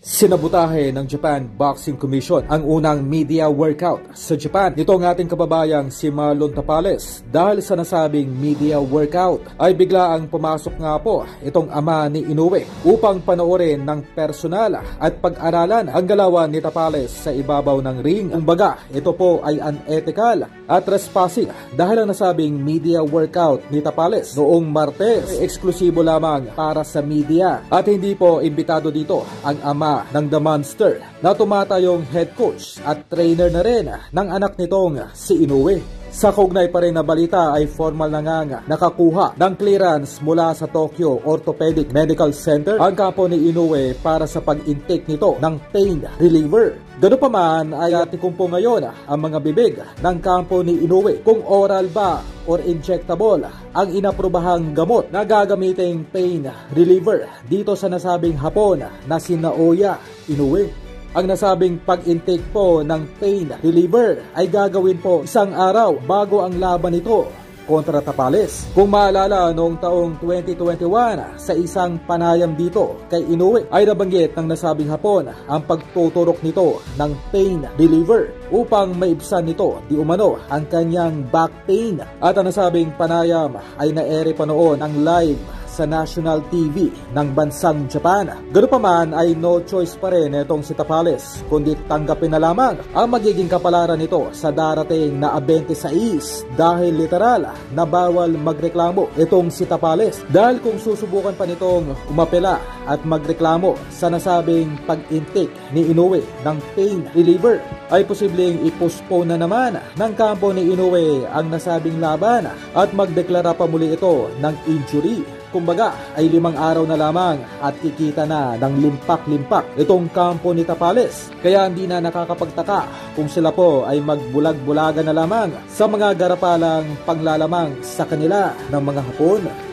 Sinabutahe ng Japan Boxing Commission ang unang media workout sa Japan. Ito ang ating kababayang si Marlon Tapales. Dahil sa nasabing media workout ay bigla ang pumasok nga po itong ama ni Inoue upang panoorin ng personal at pag-aralan ang galawan ni Tapales sa ibabaw ng ring. Kumbaga, ito po ay unethical at trespassing dahil ang nasabing media workout ni Tapales noong Martes ay eksklusibo lamang para sa media at hindi po imbitado dito ang ama ng The Monster na tumatayong head coach at trainer na rin ng anak nitong si Inoue. Sa kaugnay pa rin na balita ay formal na nga nakakuha ng clearance mula sa Tokyo Orthopedic Medical Center ang kampo ni Inoue para sa pag-intake nito ng pain reliever. Ganoon pa man ay atikumpo ngayon ang mga bibig ng kampo ni Inoue kung oral ba or injectable ang inaprobahang gamot na gagamiting pain reliever dito sa nasabing hapon na si Naoya Inoue. Ang nasabing pag-intake po ng pain reliever ay gagawin po isang araw bago ang laban nito kontra Tapales. Kung maalala noong taong 2021 sa isang panayam dito kay Inoue ay nabanggit ng nasabing hapon ang pagtuturok nito ng pain reliever upang maibsan nito di umano ang kanyang back pain. At ang nasabing panayam ay na-ere pa noon ang live sa national TV ng bansang Japan. Ganoon pa man ay no choice pa rin itong si Tapales kundi tanggapin na lamang ang magiging kapalaran nito sa darating na 26 dahil literal na bawal magreklamo itong si Tapales dahil kung susubukan pa nitong umapela at magreklamo sa nasabing pag-intake ni Inoue ng pain reliever ay posibleng i-postpone na naman ng kampo ni Inoue ang nasabing laban at magdeklara pa muli ito ng injury. Kumbaga ay 5 araw na lamang at kikita na ng limpak-limpak itong kampo ni Tapales. Kaya hindi na nakakapagtaka kung sila po ay magbulag-bulagan na lamang sa mga garapalang panglalamang sa kanila ng mga Hapon.